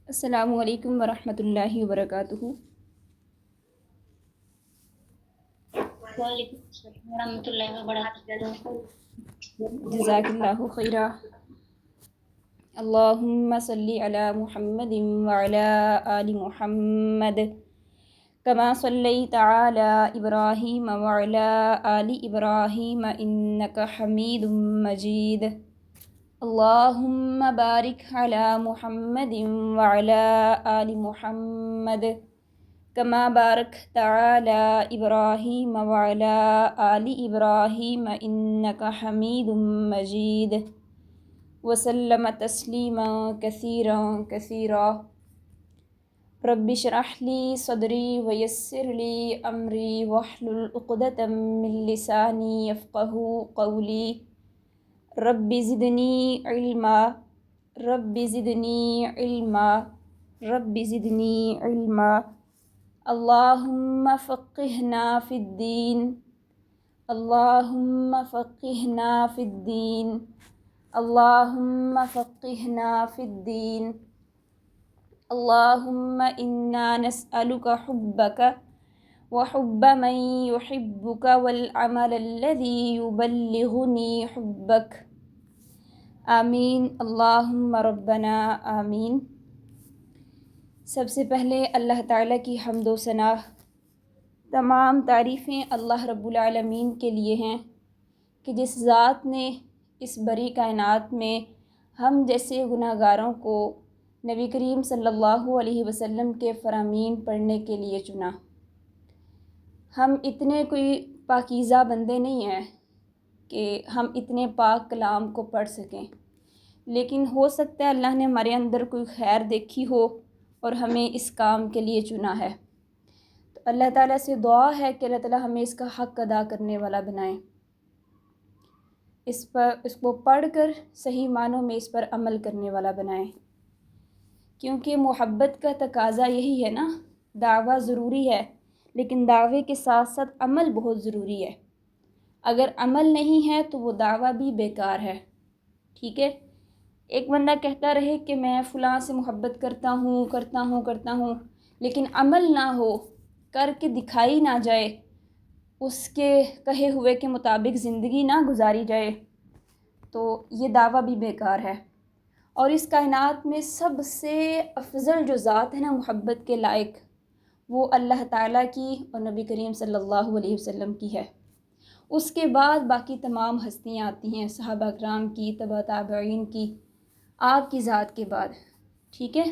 السلام علیکم ورحمۃ اللہ وبرکاتہ۔ وعلیکم السلام ورحمۃ اللہ وبرکاتہ۔ جزاک اللہ خیرہ۔ اللہم صلی علی محمد وعلی آل محمد کما صلیت علی ابراہیم وعلی آل ابراہیم انک حمید مجید۔ اللہم بارک علی محمد وعلی آل محمد کما بارکت علی ابراہیم وعلی آل ابراہیم انک حمید مجید وسلم تسلیما کثیرا کثیرا۔ رب اشرح لی صدری ویسر لی امری واحلل عقدۃ من لسانی یفقہوا قولی۔ رب زدنی علما رب زدنی علما رب زدنی علما۔ اللہم فقہنا فی الدین اللہم فقہنا فی الدین اللہم فقہنا فی الدین۔ اللہم انا نسألک حبک وحب من یحبک والعمل الذی یبلغنی حبک۔ آمین اللہم ربنا آمین۔ سب سے پہلے اللہ تعالیٰ کی حمد و ثنا، تمام تعریفیں اللہ رب العالمین کے لیے ہیں کہ جس ذات نے اس بڑی کائنات میں ہم جیسے گناہ گاروں کو نبی کریم صلی اللہ علیہ وسلم کے فرامین پڑھنے کے لیے چنا۔ ہم اتنے کوئی پاکیزہ بندے نہیں ہیں کہ ہم اتنے پاک کلام کو پڑھ سکیں، لیکن ہو سکتا ہے اللہ نے ہمارے اندر کوئی خیر دیکھی ہو اور ہمیں اس کام کے لیے چنا ہے۔ تو اللہ تعالیٰ سے دعا ہے کہ اللہ تعالیٰ ہمیں اس کا حق ادا کرنے والا بنائے، اس کو پڑھ کر صحیح معنوں میں اس پر عمل کرنے والا بنائے، کیونکہ محبت کا تقاضا یہی ہے نا۔ دعویٰ ضروری ہے لیکن دعوے کے ساتھ ساتھ عمل بہت ضروری ہے۔ اگر عمل نہیں ہے تو وہ دعویٰ بھی بیکار ہے، ٹھیک ہے۔ ایک بندہ کہتا رہے کہ میں فلاں سے محبت کرتا ہوں لیکن عمل نہ ہو، کر کے دکھائی نہ جائے، اس کے کہے ہوئے کے مطابق زندگی نہ گزاری جائے، تو یہ دعویٰ بھی بیکار ہے۔ اور اس کائنات میں سب سے افضل جو ذات ہے نا محبت کے لائق، وہ اللہ تعالیٰ کی اور نبی کریم صلی اللہ علیہ وسلم کی ہے۔ اس کے بعد باقی تمام ہستیاں آتی ہیں، صحابہ کرام کی، تبع تابعین کی، آپ کی ذات کے بعد، ٹھیک ہے۔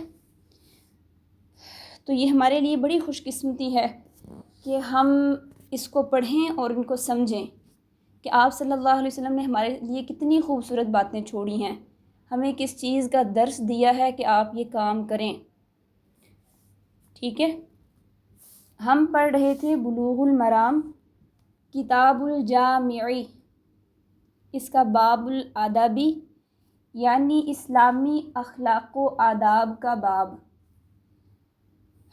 تو یہ ہمارے لیے بڑی خوش قسمتی ہے کہ ہم اس کو پڑھیں اور ان کو سمجھیں کہ آپ صلی اللہ علیہ وسلم نے ہمارے لیے کتنی خوبصورت باتیں چھوڑی ہیں، ہمیں کس چیز کا درس دیا ہے کہ آپ یہ کام کریں، ٹھیک ہے۔ ہم پڑھ رہے تھے بلوغ المرام کتاب الجامعی، اس کا باب الادبی یعنی اسلامی اخلاق و آداب کا باب۔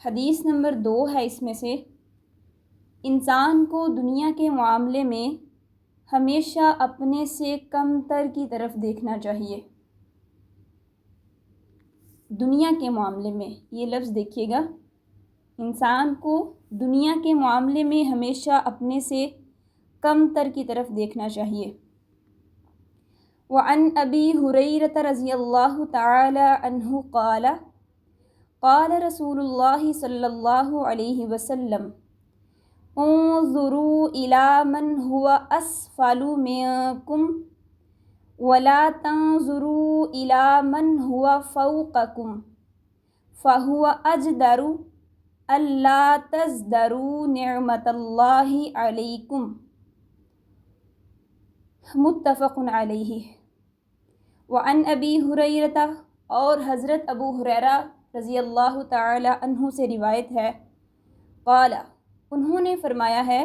حدیث نمبر 2 ہے اس میں سے، انسان کو دنیا کے معاملے میں ہمیشہ اپنے سے کم تر کی طرف دیکھنا چاہیے۔ دنیا کے معاملے میں، یہ لفظ دیکھیے گا، انسان کو دنیا کے معاملے میں ہمیشہ اپنے سے کم تر کی طرف دیکھنا چاہیے۔ وعن ابی ہریرہ رضی اللہ تعالی عنہ قال قال رسول اللہ صلی اللہ علیہ وسلم انظروا الی من هو اسفل منکم ولا تنظروا الی من هو فوقکم فهو اجدر الا تزدروا نعمت اللہ علیکم، متفق علیہ۔ وعن ابی ہریرہ، اور حضرت ابو ہریرہ رضی اللہ تعالی عنہ سے روایت ہے، قال، انہوں نے فرمایا ہے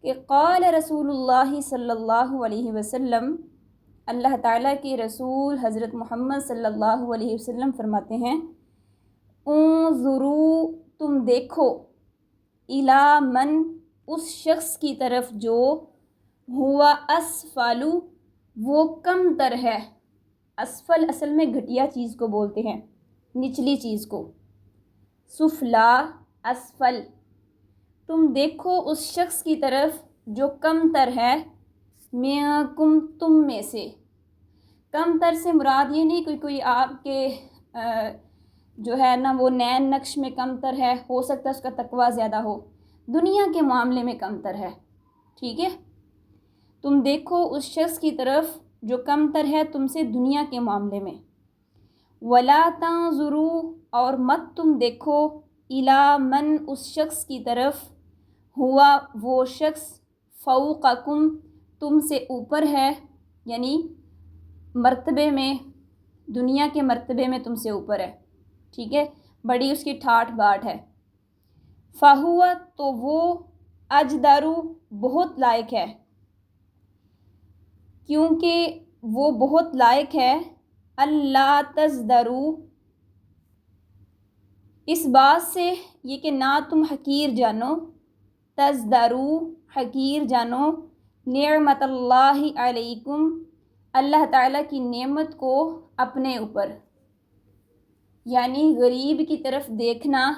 کہ قال رسول اللہ صلی اللہ علیہ وسلم، اللہ تعالیٰ کے رسول حضرت محمد صلی اللہ علیہ وسلم فرماتے ہیں، انظروا، تم دیکھو، الی من، اس شخص کی طرف جو ہوا اسفل، وہ کم تر ہے۔ اسفل اصل میں گھٹیا چیز کو بولتے ہیں، نچلی چیز کو، سفلا اسفل، تم دیکھو اس شخص کی طرف جو کم تر ہے، منکم تم میں سے، کم تر سے مراد یہ نہیں کوئی آپ کے جو ہے نا وہ نین نقش میں کم تر ہے، ہو سکتا ہے اس کا تقویٰ زیادہ ہو، دنیا کے معاملے میں کم تر ہے، ٹھیک ہے، تم دیکھو اس شخص کی طرف جو کم تر ہے تم سے دنیا کے معاملے میں، ولا تنظروا، اور مت تم دیکھو، الی من، اس شخص کی طرف، ہوا وہ شخص، فوقکم، تم سے اوپر ہے، یعنی مرتبے میں، دنیا کے مرتبے میں تم سے اوپر ہے، ٹھیک ہے، بڑی اس کی ٹھاٹھ باٹ ہے، فہو، تو وہ، اجدرو، بہت لائق ہے، کیونکہ وہ بہت لائق ہے، اللہ تزدرو، اس بات سے یہ کہ نہ تم حقیر جانو، تزدرو، حقیر جانو، نعمت اللہ علیکم، اللہ تعالیٰ کی نعمت کو اپنے اوپر، یعنی غریب کی طرف دیکھنا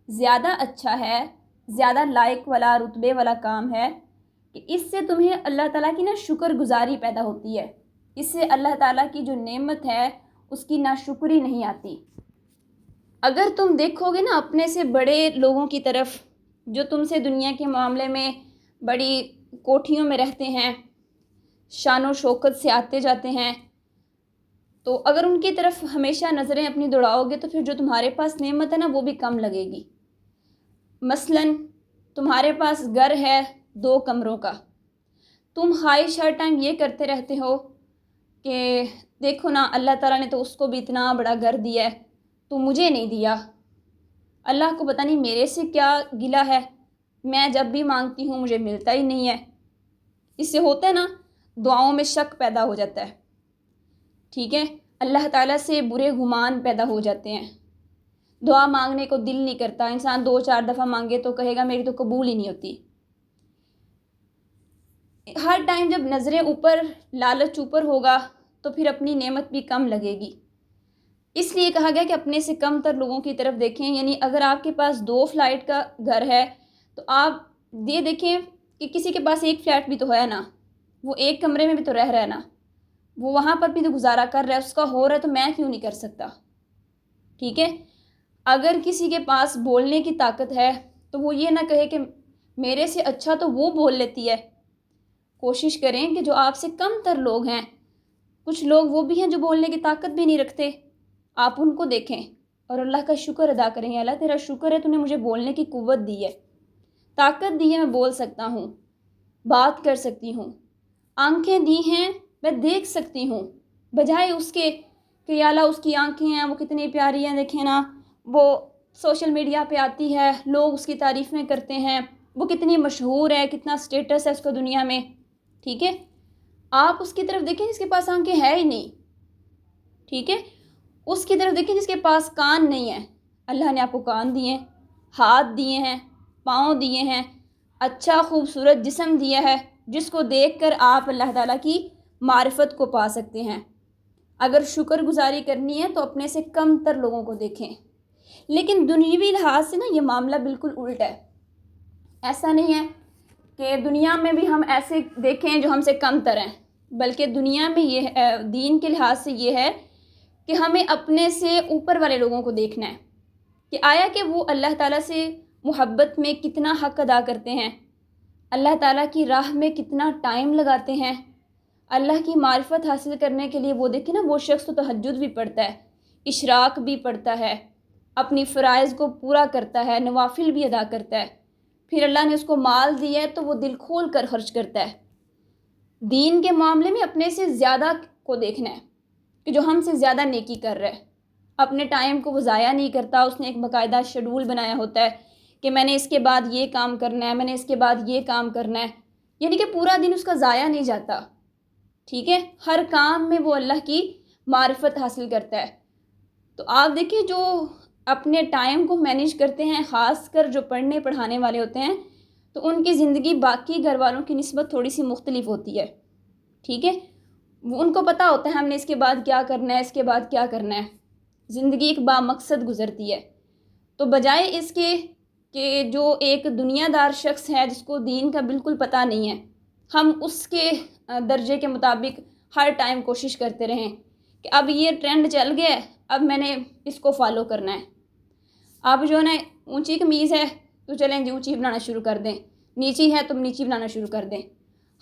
زیادہ اچھا ہے، زیادہ لائق والا رتبے والا کام ہے، کہ اس سے تمہیں اللہ تعالیٰ کی نا شکر گزاری پیدا ہوتی ہے، اس سے اللہ تعالیٰ کی جو نعمت ہے اس کی ناشکری نہیں آتی۔ اگر تم دیکھو گے نا اپنے سے بڑے لوگوں کی طرف جو تم سے دنیا کے معاملے میں بڑی کوٹھیوں میں رہتے ہیں، شان و شوکت سے آتے جاتے ہیں، تو اگر ان کی طرف ہمیشہ نظریں اپنی دوڑاؤ گے تو پھر جو تمہارے پاس نعمت ہے نا وہ بھی کم لگے گی۔ مثلاً تمہارے پاس گھر ہے 2 کمروں کا، تم خواہش ہر ٹائم یہ کرتے رہتے ہو کہ دیکھو نا اللہ تعالیٰ نے تو اس کو بھی اتنا بڑا گھر دیا ہے تو مجھے نہیں دیا، اللہ کو پتہ نہیں میرے سے کیا گلہ ہے، میں جب بھی مانگتی ہوں مجھے ملتا ہی نہیں ہے، اس سے ہوتا ہے نا دعاؤں میں شک پیدا ہو جاتا ہے، ٹھیک ہے، اللہ تعالیٰ سے برے گمان پیدا ہو جاتے ہیں، دعا مانگنے کو دل نہیں کرتا، انسان 2-4 دفعہ مانگے تو کہے گا میری تو قبول ہی نہیں ہوتی، ہر ٹائم جب نظریں اوپر، لالچ اوپر ہوگا تو پھر اپنی نعمت بھی کم لگے گی، اس لیے کہا گیا کہ اپنے سے کم تر لوگوں کی طرف دیکھیں، یعنی اگر آپ کے پاس 2 فلیٹ کا گھر ہے تو آپ یہ دیکھیں کہ کسی کے پاس 1 فلیٹ بھی تو ہے نا، وہ 1 کمرے میں بھی تو رہ رہا ہے نا، وہ وہاں پر بھی تو گزارا کر رہا ہے، اس کا ہو رہا ہے تو میں کیوں نہیں کر سکتا، ٹھیک ہے، اگر کسی کے پاس بولنے کی طاقت ہے تو وہ یہ نہ کہے کہ میرے سے اچھا تو وہ بول لیتی ہے، کوشش کریں کہ جو آپ سے کم تر لوگ ہیں، کچھ لوگ وہ بھی ہیں جو بولنے کی طاقت بھی نہیں رکھتے، آپ ان کو دیکھیں اور اللہ کا شکر ادا کریں، اللہ تیرا شکر ہے تو نے مجھے بولنے کی قوت دی ہے، طاقت دی ہے، میں بول سکتا ہوں، بات کر سکتی ہوں، آنکھیں دی ہیں، میں دیکھ سکتی ہوں، بجائے اس کے کہ یا اللہ اس کی آنکھیں ہیں وہ کتنی پیاری ہیں، دیکھیں نا وہ سوشل میڈیا پہ آتی ہے، لوگ اس کی تعریفیں کرتے ہیں، وہ کتنی مشہور ہے، کتنا سٹیٹس ہے اس کا دنیا میں، ٹھیک ہے، آپ اس کی طرف دیکھیں جس کے پاس آنکھیں ہے ہی نہیں، ٹھیک ہے، اس کی طرف دیکھیں جس کے پاس کان نہیں ہے، اللہ نے آپ کو کان دیے ہیں، ہاتھ دیے ہیں، پاؤں دیے ہیں، اچھا خوبصورت جسم دیا ہے جس کو دیکھ کر آپ اللہ تعالیٰ کی معرفت کو پا سکتے ہیں، اگر شکر گزاری کرنی ہے تو اپنے سے کم تر لوگوں کو دیکھیں، لیکن دنیوی لحاظ سے نا یہ معاملہ بالکل الٹ ہے، ایسا نہیں ہے کہ دنیا میں بھی ہم ایسے دیکھیں جو ہم سے کم تر ہیں، بلکہ دنیا میں یہ دین کے لحاظ سے یہ ہے کہ ہمیں اپنے سے اوپر والے لوگوں کو دیکھنا ہے کہ آیا کہ وہ اللہ تعالیٰ سے محبت میں کتنا حق ادا کرتے ہیں، اللہ تعالیٰ کی راہ میں کتنا ٹائم لگاتے ہیں، اللہ کی معرفت حاصل کرنے کے لیے وہ دیکھیں نا وہ شخص تو تہجد بھی پڑھتا ہے، اشراق بھی پڑھتا ہے، اپنی فرائض کو پورا کرتا ہے، نوافل بھی ادا کرتا ہے، پھر اللہ نے اس کو مال دیا ہے تو وہ دل کھول کر خرچ کرتا ہے، دین کے معاملے میں اپنے سے زیادہ کو دیکھنا ہے کہ جو ہم سے زیادہ نیکی کر رہا ہے، اپنے ٹائم کو وہ ضائع نہیں کرتا، اس نے ایک باقاعدہ شیڈول بنایا ہوتا ہے کہ میں نے اس کے بعد یہ کام کرنا ہے، میں نے اس کے بعد یہ کام کرنا ہے، یعنی کہ پورا دن اس کا ضائع نہیں جاتا، ٹھیک ہے، ہر کام میں وہ اللہ کی معرفت حاصل کرتا ہے، تو آپ دیکھیں جو اپنے ٹائم کو مینیج کرتے ہیں، خاص کر جو پڑھنے پڑھانے والے ہوتے ہیں، تو ان کی زندگی باقی گھر والوں کی نسبت تھوڑی سی مختلف ہوتی ہے، ٹھیک ہے، وہ ان کو پتہ ہوتا ہے ہم نے اس کے بعد کیا کرنا ہے، اس کے بعد کیا کرنا ہے، زندگی ایک بامقصد گزرتی ہے. تو بجائے اس کے کہ جو ایک دنیا دار شخص ہے جس کو دین کا بالکل پتہ نہیں ہے، ہم اس کے درجے کے مطابق ہر ٹائم کوشش کرتے رہیں کہ اب یہ ٹرینڈ چل گیا ہے، اب میں نے اس کو فالو کرنا ہے. اب جو ہے نا اونچی قمیض ہے تو چلیں جی اونچی بنانا شروع کر دیں، نیچی ہے تم نیچی بنانا شروع کر دیں.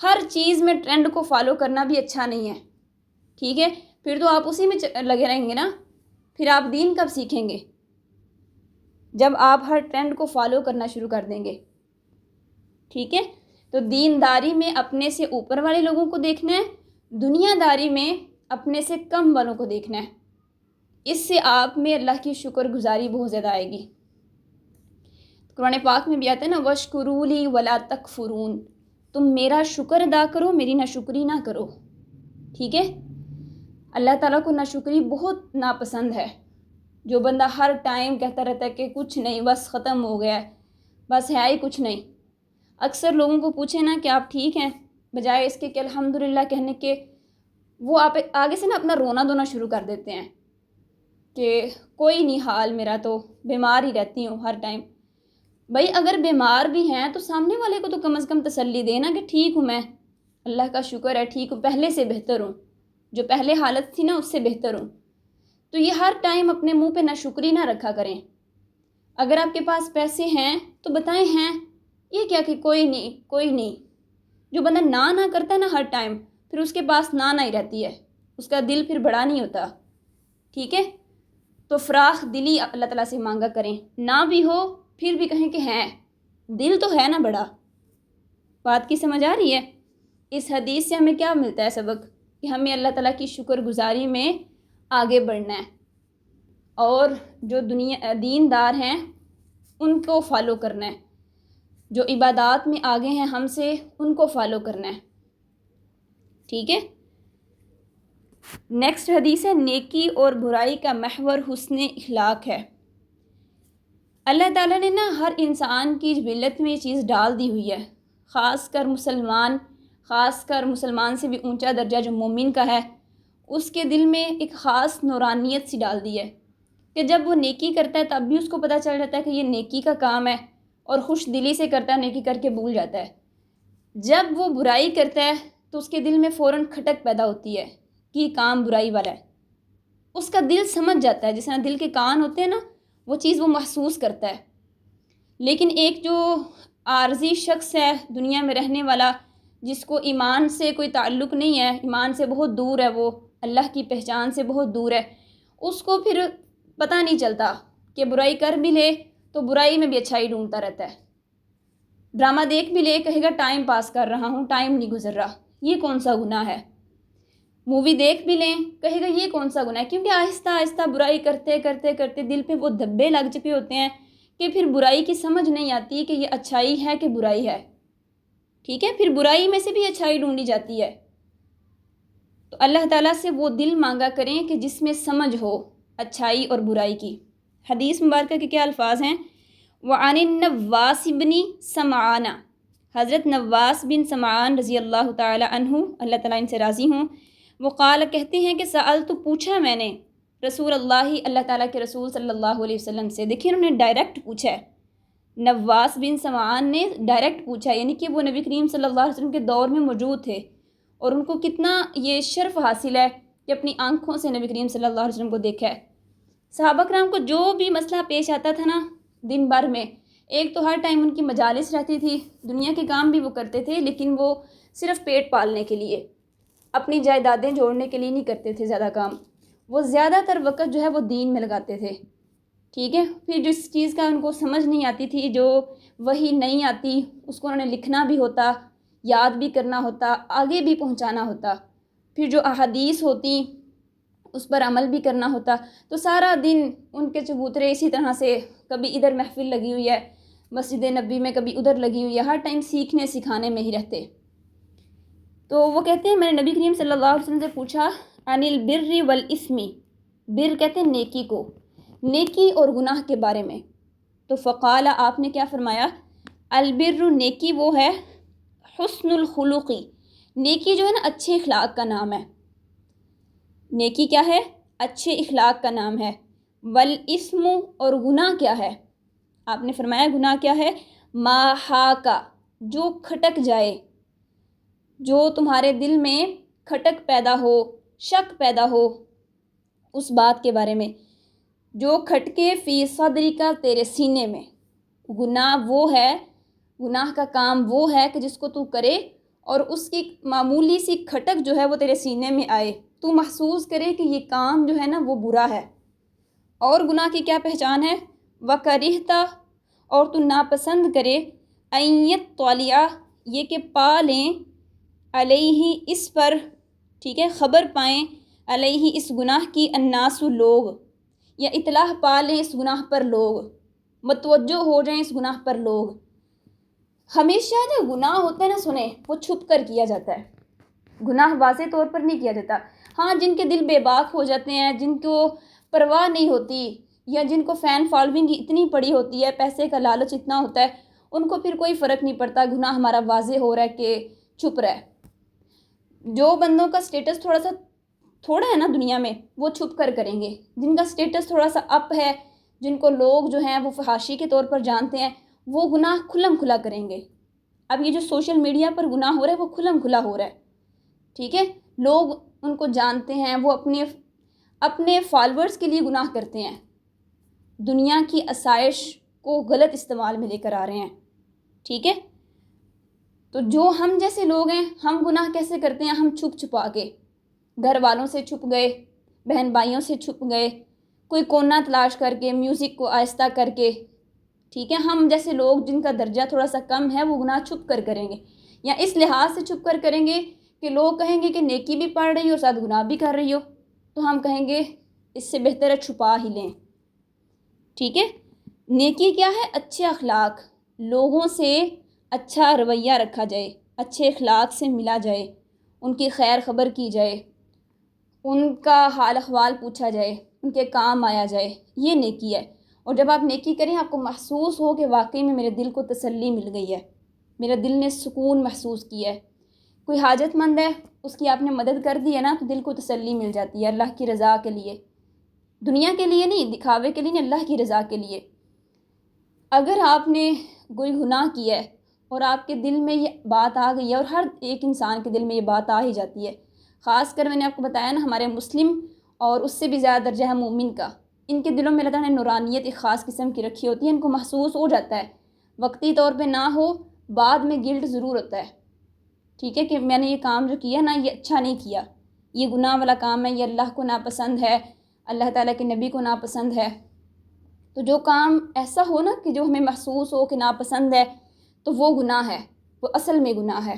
ہر چیز میں ٹرینڈ کو فالو کرنا بھی اچھا نہیں ہے. ٹھیک ہے، پھر تو آپ اسی میں لگے رہیں گے نا، پھر آپ دین کب سیکھیں گے جب آپ ہر ٹرینڈ کو فالو کرنا شروع کر دیں گے. ٹھیک ہے، تو دینداری میں اپنے سے اوپر والے لوگوں کو دیکھنا ہے، دنیا داری میں اپنے سے کم والوں کو دیکھنا ہے. اس سے آپ میں اللہ کی شکر گزاری بہت زیادہ آئے گی. قرآن پاک میں بھی آتا ہے نا وَاشْكُرُوا لِي وَلَا تَكْفُرُونَ، تم میرا شکر ادا کرو، میری ناشکری نہ کرو. ٹھیک ہے، اللہ تعالیٰ کو ناشکری بہت ناپسند ہے. جو بندہ ہر ٹائم کہتا رہتا ہے کہ کچھ نہیں، بس ختم ہو گیا ہے، بس ہے ہی کچھ نہیں. اکثر لوگوں کو پوچھیں نا کہ آپ ٹھیک ہیں، بجائے اس کے کہ الحمدللہ کہنے کے وہ آپ آگے سے نا اپنا رونا دھونا شروع کر دیتے ہیں کہ کوئی نہیں حال میرا، تو بیمار ہی رہتی ہوں ہر ٹائم. بھائی اگر بیمار بھی ہیں تو سامنے والے کو تو کم از کم تسلی دینا کہ ٹھیک ہوں میں، اللہ کا شکر ہے ٹھیک ہوں، پہلے سے بہتر ہوں، جو پہلے حالت تھی نا اس سے بہتر ہوں. تو یہ ہر ٹائم اپنے منہ پہ ناشکری نہ رکھا کریں. اگر آپ کے پاس پیسے ہیں تو بتائیں ہیں، یہ کیا کہ کوئی نہیں کوئی نہیں. جو بندہ نہ کرتا ہے نا ہر ٹائم، پھر اس کے پاس نہ ہی رہتی ہے، اس کا دل پھر بڑا نہیں ہوتا. ٹھیک ہے، تو فراخ دلی اللہ تعالیٰ سے مانگا کریں، نہ بھی ہو پھر بھی کہیں کہ ہیں، دل تو ہے نا بڑا. بات کی سمجھ آ رہی ہے؟ اس حدیث سے ہمیں کیا ملتا ہے سبق؟ کہ ہمیں اللہ تعالیٰ کی شکر گزاری میں آگے بڑھنا ہے، اور جو دیندار ہیں ان کو فالو کرنا ہے، جو عبادات میں آگے ہیں ہم سے ان کو فالو کرنا ہے. ٹھیک ہے، نیکسٹ حدیث ہے نیکی اور برائی کا محور حسن اخلاق ہے. اللہ تعالیٰ نے نا ہر انسان کی جبلت میں یہ چیز ڈال دی ہوئی ہے، خاص کر مسلمان سے بھی اونچا درجہ جو مومن کا ہے، اس کے دل میں ایک خاص نورانیت سی ڈال دی ہے کہ جب وہ نیکی کرتا ہے تب بھی اس کو پتہ چل جاتا ہے کہ یہ نیکی کا کام ہے، اور خوش دلی سے کرتا ہے، نیکی کر کے بھول جاتا ہے. جب وہ برائی کرتا ہے تو اس کے دل میں فوراً کھٹک پیدا ہوتی ہے کہ یہ کام برائی والا ہے. اس کا دل سمجھ جاتا ہے، جس طرح دل کے کان ہوتے ہیں نا، وہ چیز وہ محسوس کرتا ہے. لیکن ایک جو عارضی شخص ہے دنیا میں رہنے والا، جس کو ایمان سے کوئی تعلق نہیں ہے، ایمان سے بہت دور ہے، وہ اللہ کی پہچان سے بہت دور ہے، اس کو پھر پتہ نہیں چلتا کہ برائی کر بھی لے تو برائی میں بھی اچھائی ڈھونڈتا رہتا ہے. ڈرامہ دیکھ بھی لے کہے گا ٹائم پاس کر رہا ہوں، ٹائم نہیں گزر رہا، یہ کون سا گناہ ہے. مووی دیکھ بھی لیں کہے گا یہ کون سا گناہ ہے، کیونکہ آہستہ آہستہ برائی کرتے کرتے کرتے دل پہ وہ دھبے لگ چکے ہوتے ہیں کہ پھر برائی کی سمجھ نہیں آتی کہ یہ اچھائی ہے کہ برائی ہے. ٹھیک ہے، پھر برائی میں سے بھی اچھائی ڈھونڈی جاتی ہے. تو اللہ تعالیٰ سے وہ دل مانگا کریں کہ جس میں سمجھ ہو اچھائی اور برائی کی. حدیث مبارکہ کے کیا الفاظ ہیں؟ وعن النواس بن سمعان، حضرت نواس بن سمعان رضی اللہ تعالی عنہ، اللہ تعالیٰ ان سے راضی ہوں، وہ قال کہتے ہیں کہ سألت پوچھا میں نے رسول اللہ تعالیٰ کے رسول صلی اللہ علیہ وسلم سے. دیکھیں انہوں نے ڈائریکٹ پوچھا ہے، نواس بن سمعان نے ڈائریکٹ پوچھا، یعنی کہ وہ نبی کریم صلی اللہ علیہ وسلم کے دور میں موجود تھے، اور ان کو کتنا یہ شرف حاصل ہے کہ اپنی آنکھوں سے نبی کریم صلی اللہ علیہ وسلم کو دیکھا ہے. صحابہ کرام کو جو بھی مسئلہ پیش آتا تھا نا دن بھر میں، ایک تو ہر ٹائم ان کی مجالس رہتی تھی، دنیا کے کام بھی وہ کرتے تھے، لیکن وہ صرف پیٹ پالنے کے لیے، اپنی جائیدادیں جوڑنے کے لیے نہیں کرتے تھے زیادہ کام. وہ زیادہ تر وقت جو ہے وہ دین میں لگاتے تھے. ٹھیک ہے، پھر جس چیز کا ان کو سمجھ نہیں آتی تھی، جو وہی نہیں آتی، اس کو انہوں نے لکھنا بھی ہوتا، یاد بھی کرنا ہوتا، آگے بھی پہنچانا ہوتا، پھر جو احادیث ہوتی اس پر عمل بھی کرنا ہوتا. تو سارا دن ان کے چبوترے اسی طرح سے، کبھی ادھر محفل لگی ہوئی ہے مسجد نبی میں، کبھی ادھر لگی ہوئی ہے، ہر ٹائم سیکھنے سکھانے میں ہی رہتے. تو وہ کہتے ہیں میں نے نبی کریم صلی اللہ علیہ وسلم سے پوچھا عن البر والاثم، بر کہتے ہیں نیکی کو، نیکی اور گناہ کے بارے میں. تو فقال، آپ نے کیا فرمایا؟ البر، نیکی وہ ہے، حسن الخلقی، نیکی جو ہے نا اچھے اخلاق کا نام ہے. نیکی کیا ہے؟ اچھے اخلاق کا نام ہے. والاسم اور گناہ کیا ہے؟ آپ نے فرمایا گناہ کیا ہے؟ ما حاکا جو کھٹک جائے، جو تمہارے دل میں کھٹک پیدا ہو، شک پیدا ہو اس بات کے بارے میں، جو کھٹکے فی صدری کا تیرے سینے میں۔ گناہ وہ ہے، گناہ کا کام وہ ہے کہ جس کو تو کرے اور اس کی معمولی سی کھٹک جو ہے وہ تیرے سینے میں آئے، تو محسوس کرے کہ یہ کام جو ہے نا وہ برا ہے۔ اور گناہ کی کیا پہچان ہے؟ وَكَرِهْتَ اور تو ناپسند کرے، أَن يَطَّلِعَ یہ کہ پا لیں، علیہ اس پر، ٹھیک ہے، خبر پائیں، علیہ اس گناہ کی، الناس لوگ، یا اطلاع پا لیں اس گناہ پر لوگ، متوجہ ہو جائیں اس گناہ پر لوگ۔ ہمیشہ جو گناہ ہوتا ہے نا سنیں، وہ چھپ کر کیا جاتا ہے، گناہ واضح طور پر نہیں کیا جاتا۔ ہاں جن کے دل بے باک ہو جاتے ہیں، جن کو پرواہ نہیں ہوتی، یا جن کو فین فالوئنگ اتنی پڑی ہوتی ہے، پیسے کا لالچ اتنا ہوتا ہے، ان کو پھر کوئی فرق نہیں پڑتا گناہ ہمارا واضح ہو رہا ہے کہ چھپ رہا ہے۔ جو بندوں کا سٹیٹس تھوڑا ہے نا دنیا میں، وہ چھپ کر کریں گے۔ جن کا سٹیٹس تھوڑا سا اپ ہے، جن کو لوگ جو ہیں وہ فحاشی کے طور پر جانتے ہیں، وہ گناہ کھلم کھلا کریں گے۔ اب یہ جو سوشل میڈیا پر گناہ ہو رہا ہے وہ کھلم کھلا ہو رہا ہے، ٹھیک ہے، لوگ ان کو جانتے ہیں، وہ اپنے فالورز کے لیے گناہ کرتے ہیں، دنیا کی آسائش کو غلط استعمال میں لے کر آ رہے ہیں، ٹھیک ہے۔ تو جو ہم جیسے لوگ ہیں، ہم گناہ کیسے کرتے ہیں؟ ہم چھپ چھپا کے، گھر والوں سے چھپ گئے، بہن بھائیوں سے چھپ گئے، کوئی کونا تلاش کر کے، میوزک کو آہستہ کر کے، ٹھیک ہے۔ ہم جیسے لوگ جن کا درجہ تھوڑا سا کم ہے، وہ گناہ چھپ کر کریں گے، یا اس لحاظ سے چھپ کر کریں گے کہ لوگ کہیں گے کہ نیکی بھی پڑھ رہی ہو اور ساتھ گناہ بھی کر رہی ہو، تو ہم کہیں گے اس سے بہتر ہے چھپا ہی لیں، ٹھیک ہے۔ نیکی کیا ہے؟ اچھے اخلاق، لوگوں سے اچھا رویہ رکھا جائے، اچھے اخلاق سے ملا جائے، ان کی خیر خبر کی جائے، ان کا حال احوال پوچھا جائے، ان کے کام آیا جائے، یہ نیکی ہے۔ اور جب آپ نیکی کریں، آپ کو محسوس ہو کہ واقعی میں میرے دل کو تسلی مل گئی ہے، میرے دل نے سکون محسوس کیا ہے، کوئی حاجت مند ہے اس کی آپ نے مدد کر دی ہے نا، تو دل کو تسلی مل جاتی ہے، اللہ کی رضا کے لیے، دنیا کے لیے نہیں، دکھاوے کے لیے نہیں، اللہ کی رضا کے لیے۔ اگر آپ نے کوئی گناہ کیا ہے اور آپ کے دل میں یہ بات آ گئی ہے، اور ہر ایک انسان کے دل میں یہ بات آ ہی جاتی ہے، خاص کر میں نے آپ کو بتایا نا ہمارے مسلم اور اس سے بھی زیادہ درجہ ہے مومن کا، ان کے دلوں میں اللہ تعالیٰ نے نورانیت ایک خاص قسم کی رکھی ہوتی ہے، ان کو محسوس ہو جاتا ہے، وقتی طور پہ نہ ہو، بعد میں گلٹ ضرور ہوتا ہے، ٹھیک ہے، کہ میں نے یہ کام جو کیا نا یہ اچھا نہیں کیا، یہ گناہ والا کام ہے، یہ اللہ کو ناپسند ہے، اللہ تعالیٰ کے نبی کو ناپسند ہے۔ تو جو کام ایسا ہو نا کہ جو ہمیں محسوس ہو کہ ناپسند ہے، تو وہ گناہ ہے، وہ اصل میں گناہ ہے،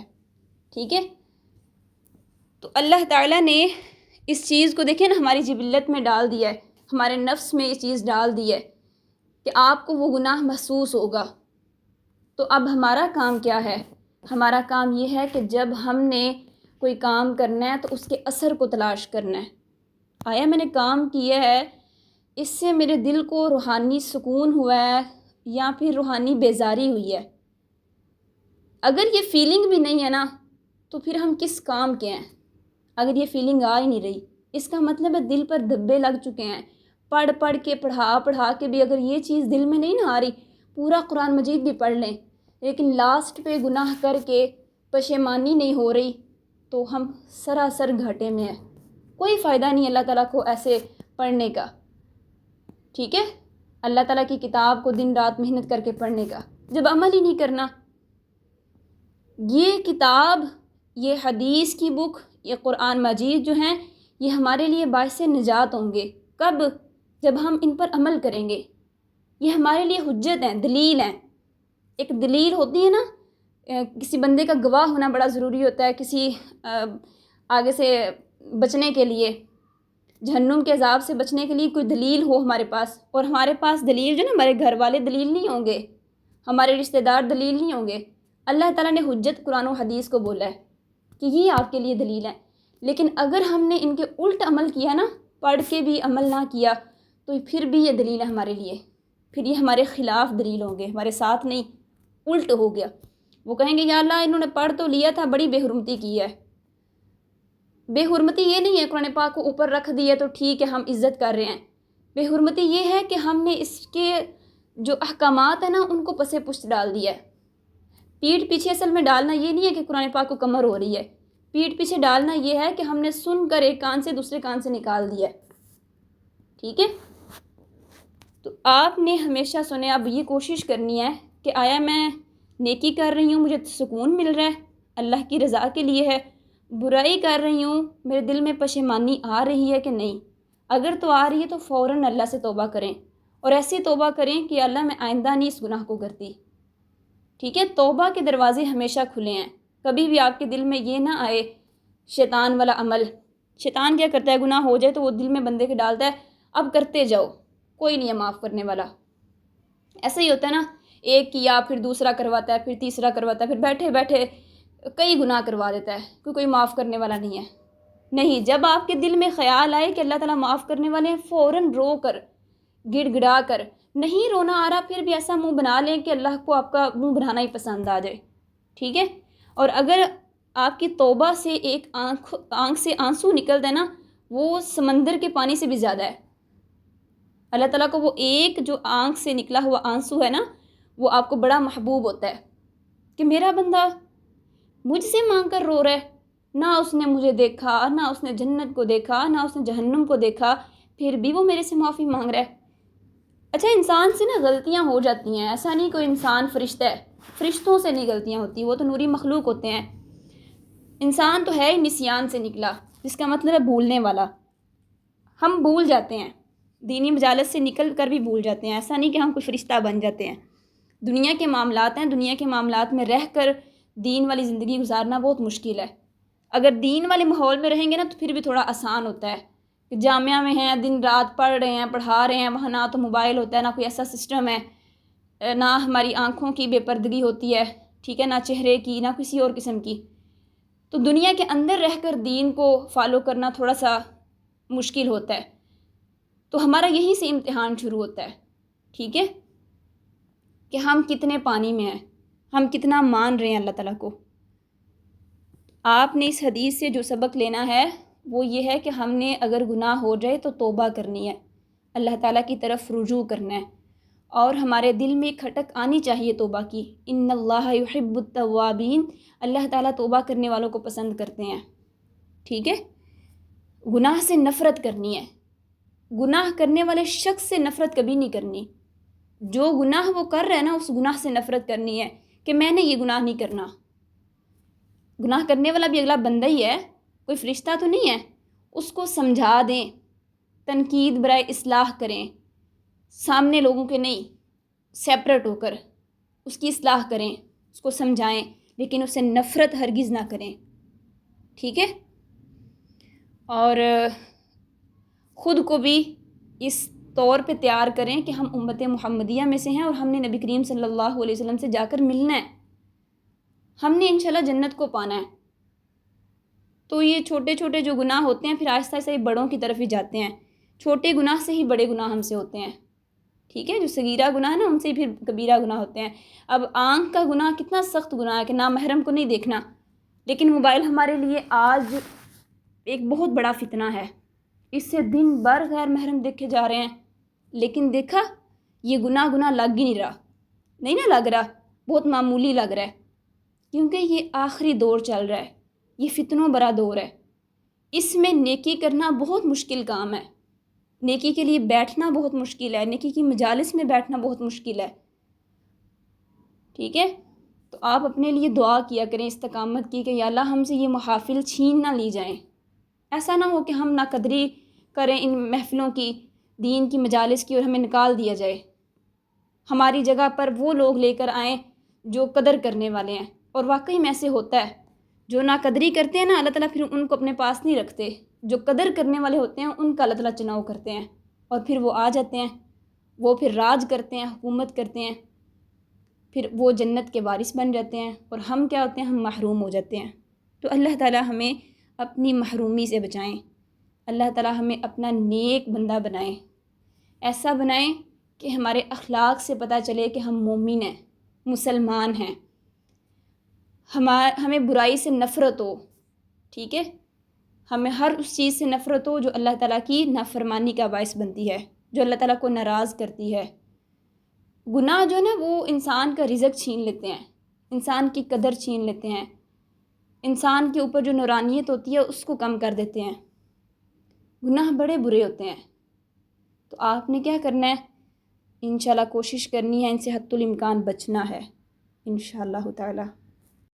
ٹھیک ہے۔ تو اللہ تعالیٰ نے اس چیز کو دیکھیں نا ہماری جبلت میں ڈال دیا ہے، ہمارے نفس میں یہ چیز ڈال دی ہے کہ آپ کو وہ گناہ محسوس ہوگا۔ تو اب ہمارا کام کیا ہے؟ ہمارا کام یہ ہے کہ جب ہم نے کوئی کام کرنا ہے تو اس کے اثر کو تلاش کرنا ہے، آیا میں نے کام کیا ہے، اس سے میرے دل کو روحانی سکون ہوا ہے یا پھر روحانی بیزاری ہوئی ہے؟ اگر یہ فیلنگ بھی نہیں ہے نا، تو پھر ہم کس کام کے ہیں؟ اگر یہ فیلنگ آ ہی نہیں رہی، اس کا مطلب ہے دل پر دھبے لگ چکے ہیں، پڑھ کے پڑھا کے بھی اگر یہ چیز دل میں نہیں نہ آ رہی، پورا قرآن مجید بھی پڑھ لیں لیکن لاسٹ پہ گناہ کر کے پشیمانی نہیں ہو رہی، تو ہم سراسر گھاٹے میں ہیں، کوئی فائدہ نہیں اللہ تعالیٰ کو ایسے پڑھنے کا، ٹھیک ہے، اللہ تعالیٰ کی کتاب کو دن رات محنت کر کے پڑھنے کا، جب عمل ہی نہیں کرنا۔ یہ کتاب، یہ حدیث کی بک، یہ قرآن مجید جو ہیں، یہ ہمارے لیے باعث نجات ہوں گے، کب؟ جب ہم ان پر عمل کریں گے، یہ ہمارے لیے حجت ہیں، دلیل ہیں۔ ایک دلیل ہوتی ہے نا، کسی بندے کا گواہ ہونا بڑا ضروری ہوتا ہے کسی آگے سے بچنے کے لیے، جہنم کے عذاب سے بچنے کے لیے کوئی دلیل ہو ہمارے پاس، اور ہمارے پاس دلیل جو نا، ہمارے گھر والے دلیل نہیں ہوں گے، ہمارے رشتہ دار دلیل نہیں ہوں گے، اللہ تعالیٰ نے حجت قرآن و حدیث کو بولا ہے کہ یہ آپ کے لیے دلیل ہے۔ لیکن اگر ہم نے ان کے الٹ عمل کیا نا، پڑھ کے بھی عمل نہ کیا، تو پھر بھی یہ دلیل ہے ہمارے لیے، پھر یہ ہمارے خلاف دلیل ہوں گے، ہمارے ساتھ نہیں، الٹ ہو گیا۔ وہ کہیں گے یا اللہ انہوں نے پڑھ تو لیا تھا، بڑی بے حرمتی کی ہے۔ بے حرمتی یہ نہیں ہے قرآن پاک کو اوپر رکھ دیا تو ٹھیک ہے ہم عزت کر رہے ہیں، بے حرمتی یہ ہے کہ ہم نے اس کے جو احکامات ہیں نا ان کو پسے پشت ڈال دیا ہے. پیٹھ پیچھے اصل میں ڈالنا یہ نہیں ہے کہ قرآن پاک کو کمر ہو رہی ہے. پیٹھ پیچھے ڈالنا یہ ہے کہ ہم نے سن کر ایک کان سے دوسرے کان سے نکال دیا ہے. ٹھیک ہے. تو آپ نے ہمیشہ سنے، اب یہ کوشش کرنی ہے کہ آیا میں نیکی کر رہی ہوں، مجھے سکون مل رہا ہے، اللہ کی رضا کے لیے ہے، برائی کر رہی ہوں، میرے دل میں پشیمانی آ رہی ہے کہ نہیں. اگر تو آ رہی ہے تو فوراً اللہ سے توبہ کریں، اور ایسی توبہ کریں کہ اللہ میں آئندہ نہیں اس گناہ کو کرتی. ٹھیک ہے. توبہ کے دروازے ہمیشہ کھلے ہیں. کبھی بھی آپ کے دل میں یہ نہ آئے شیطان والا عمل. شیطان کیا کرتا ہے، گناہ ہو جائے تو وہ دل میں بندے کے ڈالتا ہے اب کرتے جاؤ، کوئی نہیں ہے معاف کرنے والا. ایسا ہی ہوتا ہے نا، ایک کیا پھر دوسرا کرواتا ہے، پھر تیسرا کرواتا ہے، پھر بیٹھے بیٹھے کئی گناہ کروا دیتا ہے کہ کوئی معاف کرنے والا نہیں ہے. نہیں، جب آپ کے دل میں خیال آئے کہ اللہ تعالیٰ معاف کرنے والے ہیں، فوراً رو کر گڑ گڑا کر، نہیں رونا آ رہا پھر بھی ایسا منہ بنا لیں کہ اللہ کو آپ کا منہ بنانا ہی پسند آ جائے. ٹھیک ہے. اور اگر آپ کی توبہ سے ایک آنکھ سے آنسو نکلتا ہے نا، وہ سمندر کے پانی سے بھی زیادہ ہے. اللہ تعالیٰ کو وہ ایک جو آنکھ سے نکلا ہوا آنسو ہے نا، وہ آپ کو بڑا محبوب ہوتا ہے کہ میرا بندہ مجھ سے مانگ کر رو رہا ہے. نہ اس نے مجھے دیکھا، نہ اس نے جنت کو دیکھا، نہ اس نے جہنم کو دیکھا، پھر بھی وہ میرے سے معافی مانگ رہا ہے. اچھا، انسان سے نا غلطیاں ہو جاتی ہیں، ایسا نہیں کوئی انسان فرشتہ ہے، فرشتوں سے نہیں غلطیاں ہوتی، وہ تو نوری مخلوق ہوتے ہیں. انسان تو ہے ہی نسیان سے نکلا، جس کا مطلب ہے بھولنے والا. ہم بھول جاتے ہیں، دینی مجالس سے نکل کر بھی بھول جاتے ہیں. ایسا نہیں کہ ہم کوئی فرشتہ بن جاتے ہیں. دنیا کے معاملات ہیں، دنیا کے معاملات میں رہ کر دین والی زندگی گزارنا بہت مشکل ہے. اگر دین والے ماحول میں رہیں گے نا تو پھر بھی تھوڑا آسان ہوتا ہے کہ جامعہ میں ہیں، دن رات پڑھ رہے ہیں، پڑھا رہے ہیں، وہاں نہ تو موبائل ہوتا ہے، نہ کوئی ایسا سسٹم ہے، نہ ہماری آنکھوں کی بے پردگی ہوتی ہے. ٹھیک ہے. نہ چہرے کی، نہ کسی اور قسم کی. تو دنیا کے اندر رہ کر دین کو فالو کرنا تھوڑا سا مشکل ہوتا ہے. تو ہمارا یہیں سے امتحان شروع ہوتا ہے. ٹھیک ہے. کہ ہم کتنے پانی میں ہیں، ہم کتنا مان رہے ہیں اللہ تعالیٰ کو. آپ نے اس حدیث سے جو سبق لینا ہے وہ یہ ہے کہ ہم نے اگر گناہ ہو جائے تو توبہ کرنی ہے، اللہ تعالیٰ کی طرف رجوع کرنا ہے، اور ہمارے دل میں کھٹک آنی چاہیے توبہ کی. ان اللہ یحب التوابین، اللہ تعالیٰ توبہ کرنے والوں کو پسند کرتے ہیں. ٹھیک ہے. گناہ سے نفرت کرنی ہے، گناہ کرنے والے شخص سے نفرت کبھی نہیں کرنی. جو گناہ وہ کر رہا ہے نا، اس گناہ سے نفرت کرنی ہے کہ میں نے یہ گناہ نہیں کرنا. گناہ کرنے والا بھی اگلا بندہ ہی ہے، کوئی فرشتہ تو نہیں ہے. اس کو سمجھا دیں، تنقید برائے اصلاح کریں، سامنے لوگوں کے نہیں، سیپریٹ ہو کر اس کی اصلاح کریں، اس کو سمجھائیں، لیکن اس سے نفرت ہرگز نہ کریں. ٹھیک ہے. اور خود کو بھی اس طور پہ تیار کریں کہ ہم امت محمدیہ میں سے ہیں اور ہم نے نبی کریم صلی اللہ علیہ وسلم سے جا کر ملنا ہے، ہم نے انشاءاللہ جنت کو پانا ہے. تو یہ چھوٹے چھوٹے جو گناہ ہوتے ہیں پھر آہستہ آہستہ بڑوں کی طرف ہی جاتے ہیں. چھوٹے گناہ سے ہی بڑے گناہ ہم سے ہوتے ہیں. ٹھیک ہے. جو صغیرہ گناہ ہے نا، ان سے ہی پھر کبیرہ گناہ ہوتے ہیں. اب آنکھ کا گناہ کتنا سخت گناہ ہے کہ نامحرم کو نہیں دیکھنا، لیکن موبائل ہمارے لیے آج ایک بہت بڑا فتنہ ہے. اس سے دن بھر غیر محرم دیکھے جا رہے ہیں، لیکن دیکھا یہ گناہ لگ ہی نہیں رہا. نہیں نا لگ رہا، بہت معمولی لگ رہا ہے، کیونکہ یہ آخری دور چل رہا ہے، یہ فتنوں برا دور ہے. اس میں نیکی کرنا بہت مشکل کام ہے، نیکی کے لیے بیٹھنا بہت مشکل ہے، نیکی کی مجالس میں بیٹھنا بہت مشکل ہے. ٹھیک ہے. تو آپ اپنے لیے دعا کیا کریں استقامت کی کہ یا اللہ ہم سے یہ محافل چھین نہ لی جائیں. ایسا نہ ہو کہ ہم ناقدری کریں ان محفلوں کی، دین کی مجالس کی، اور ہمیں نکال دیا جائے. ہماری جگہ پر وہ لوگ لے کر آئیں جو قدر کرنے والے ہیں. اور واقعی میں سے ہوتا ہے، جو ناقدری کرتے ہیں نا، اللہ تعالیٰ پھر ان کو اپنے پاس نہیں رکھتے. جو قدر کرنے والے ہوتے ہیں ان کا اللہ تعالیٰ چناؤ کرتے ہیں، اور پھر وہ آ جاتے ہیں، وہ پھر راج کرتے ہیں، حکومت کرتے ہیں، پھر وہ جنت کے وارث بن جاتے ہیں، اور ہم کیا ہوتے ہیں، ہم محروم ہو جاتے ہیں. تو اللہ تعالیٰ ہمیں اپنی محرومی سے بچائیں. اللہ تعالیٰ ہمیں اپنا نیک بندہ بنائیں، ایسا بنائیں کہ ہمارے اخلاق سے پتہ چلے کہ ہم مومن ہیں، مسلمان ہیں، ہمیں برائی سے نفرت ہو. ٹھیک ہے. ہمیں ہر اس چیز سے نفرت ہو جو اللہ تعالیٰ کی نافرمانی کا باعث بنتی ہے. جو اللہ تعالیٰ کو ناراض کرتی ہے۔ گناہ جو ہے نا وہ انسان کا رزق چھین لیتے ہیں، انسان کی قدر چھین لیتے ہیں، انسان کے اوپر جو نورانیت ہوتی ہے اس کو کم کر دیتے ہیں۔ گناہ بڑے برے ہوتے ہیں، تو آپ نے کیا کرنا ہے؟ انشاءاللہ کوشش کرنی ہے ان سے حتی الامکان بچنا ہے انشاءاللہ تعالی۔